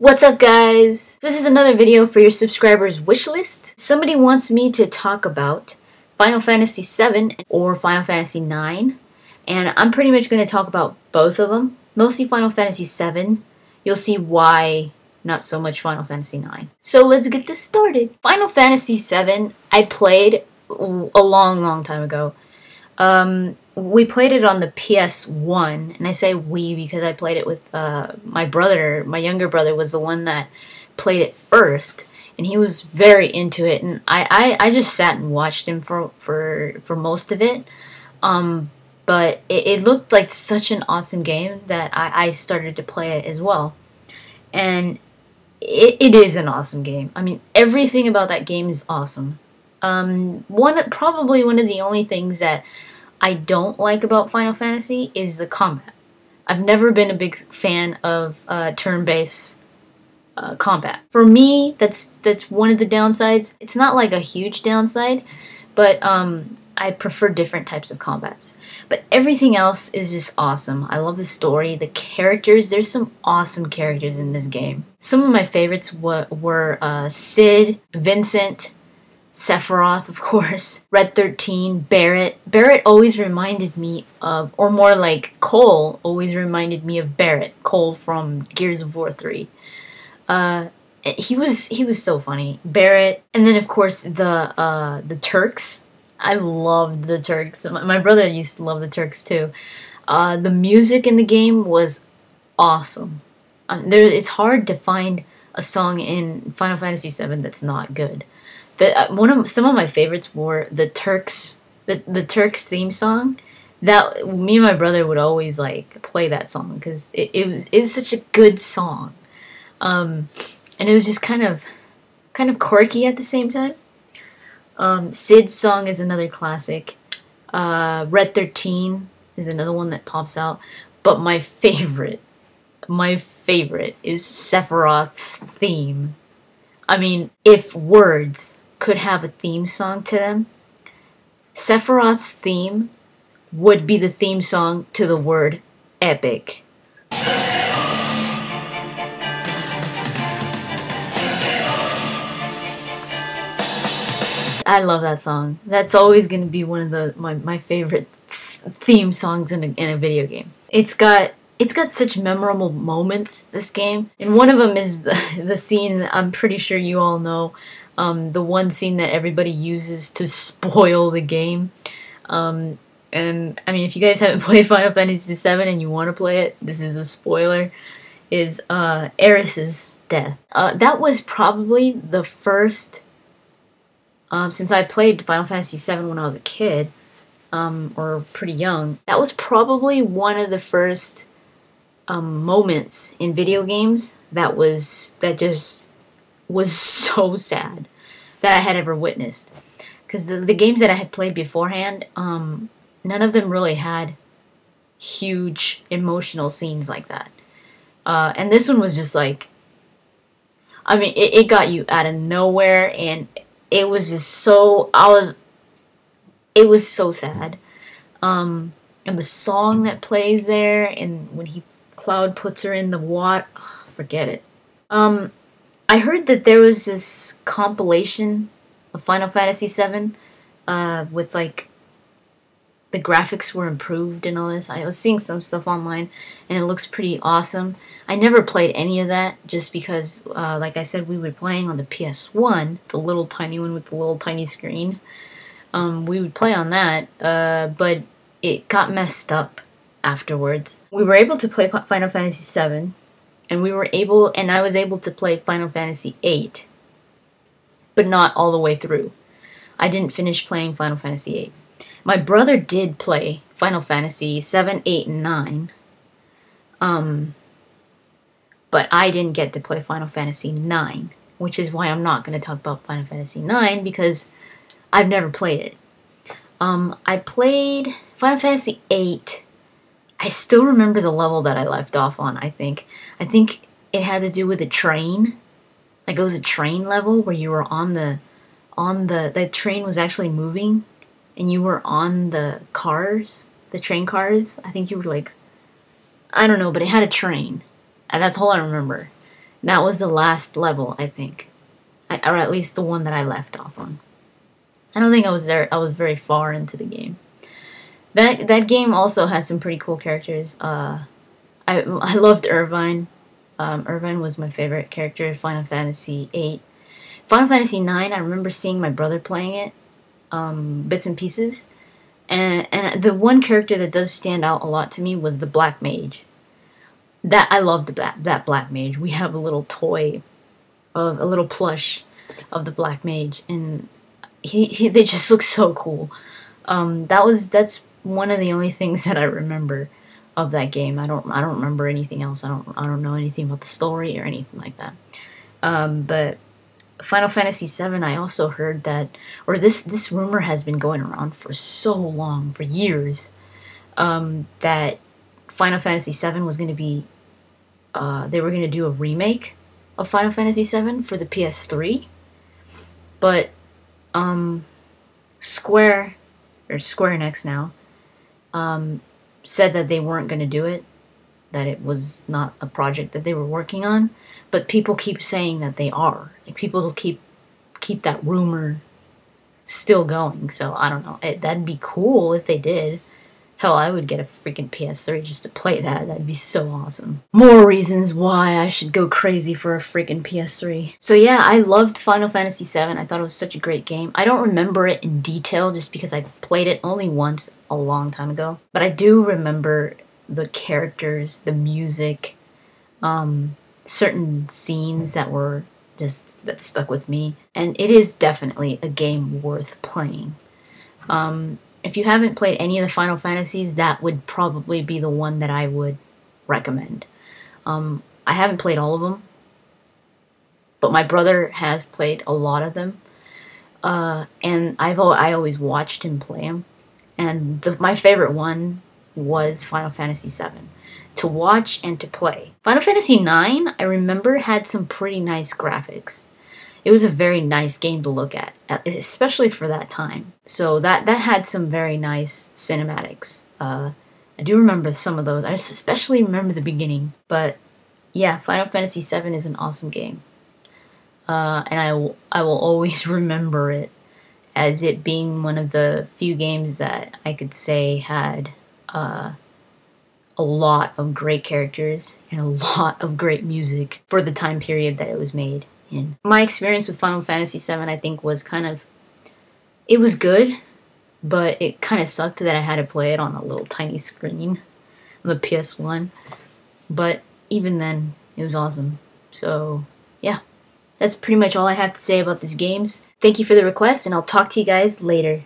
What's up, guys? This is another video for your subscribers' wish list. Somebody wants me to talk about Final Fantasy VII or Final Fantasy IX, and I'm pretty much going to talk about both of them. Mostly Final Fantasy VII. You'll see why not so much Final Fantasy IX. So let's get this started. Final Fantasy VII I played a long time ago. We played it on the PS1, and I say we because I played it with my brother. My younger brother was the one that played it first, and he was very into it, and I just sat and watched him for most of it. But it looked like such an awesome game that I started to play it as well. And it is an awesome game. I mean, everything about that game is awesome. Probably one of the only things that I don't like about Final Fantasy is the combat. I've never been a big fan of turn-based combat. For me, that's one of the downsides. It's not like a huge downside, but I prefer different types of combats. But everything else is just awesome. I love the story, the characters. There's some awesome characters in this game. Some of my favorites were Cid, Vincent, Sephiroth, of course, Red 13, Barret. Barret always reminded me of, or more like Cole always reminded me of Barret, Cole from Gears of War 3. He was so funny. Barret, and then of course the Turks. I loved the Turks. My brother used to love the Turks too. The music in the game was awesome. It's hard to find a song in Final Fantasy VII that's not good. Some of my favorites were the Turks theme song. That me and my brother would always like play that song because it was such a good song, and it was just kind of quirky at the same time. Cid's song is another classic. Red 13 is another one that pops out. But my favorite is Sephiroth's theme. I mean, if words could have a theme song to them, Sephiroth's theme would be the theme song to the word epic. I love that song. That's always going to be one of my favorite theme songs in a video game. It's got such memorable moments, this game, and one of them is the scene I'm pretty sure you all know. The one scene that everybody uses to spoil the game. And I mean, if you guys haven't played Final Fantasy VII and you want to play it, this is a spoiler, is Aeris's death. That was probably the first, since I played Final Fantasy VII when I was a kid, or pretty young, that was probably one of the first moments in video games that just was so sad that I had ever witnessed. Because the games that I had played beforehand, none of them really had huge emotional scenes like that. And this one was just like, I mean, it got you out of nowhere, and it was just so, it was so sad. And the song that plays there, and when Cloud puts her in the water, forget it. I heard that there was this compilation of Final Fantasy VII with like the graphics were improved and all this. I was seeing some stuff online and it looks pretty awesome. I never played any of that just because, like I said, we were playing on the PS1, the little tiny one with the little tiny screen. We would play on that, but it got messed up afterwards. We were able to play Final Fantasy VII. And I was able to play Final Fantasy VIII, but not all the way through. I didn't finish playing Final Fantasy VIII. My brother did play Final Fantasy VII, 8, and 9. But I didn't get to play Final Fantasy IX, which is why I'm not going to talk about Final Fantasy IX, because I've never played it. I played Final Fantasy VIII. I still remember the level that I left off on, I think. I think it had to do with a train. Like, it was a train level where you were the train was actually moving, and you were on the train cars. I think you were like, I don't know, but it had a train. And that's all I remember. That was the last level, I think. Or at least the one that I left off on. I don't think I was there. I was very far into the game. That game also had some pretty cool characters. I loved Irvine. Irvine was my favorite character in Final Fantasy VIII. Final Fantasy IX, I remember seeing my brother playing it, bits and pieces. And the one character that does stand out a lot to me was the Black Mage. I loved that Black Mage. We have a little toy, a little plush of the Black Mage, and they just look so cool. That's one of the only things that I remember of that game. I don't remember anything else. I don't know anything about the story or anything like that. But Final Fantasy VII, I also heard that, or this rumor has been going around for so long, for years, that Final Fantasy VII was going to be, they were going to do a remake of Final Fantasy VII for the PS3, but Square Enix now said that they weren't going to do it, that it was not a project that they were working on, but people keep saying that they are. Like, people keep that rumor still going, so I don't know. That'd be cool if they did. Hell, I would get a freaking PS3 just to play that. That'd be so awesome. More reasons why I should go crazy for a freaking PS3. So yeah, I loved Final Fantasy VII. I thought it was such a great game. I don't remember it in detail just because I played it only once a long time ago. But I do remember the characters, the music, certain scenes that stuck with me. And it is definitely a game worth playing. If you haven't played any of the Final Fantasies, that would probably be the one that I would recommend. I haven't played all of them, but my brother has played a lot of them, and I always watched him play them. And my favorite one was Final Fantasy VII, to watch and to play. Final Fantasy IX, I remember, had some pretty nice graphics. It was a very nice game to look at, especially for that time. So that had some very nice cinematics. I do remember some of those. I just especially remember the beginning. But yeah, Final Fantasy VII is an awesome game. And I will always remember it as it being one of the few games that I could say had a lot of great characters and a lot of great music for the time period that it was made in. My experience with Final Fantasy VII, I think, was it was good, but it kind of sucked that I had to play it on a little tiny screen on the PS1. But even then, it was awesome. So, yeah. That's pretty much all I have to say about these games. Thank you for the request, and I'll talk to you guys later.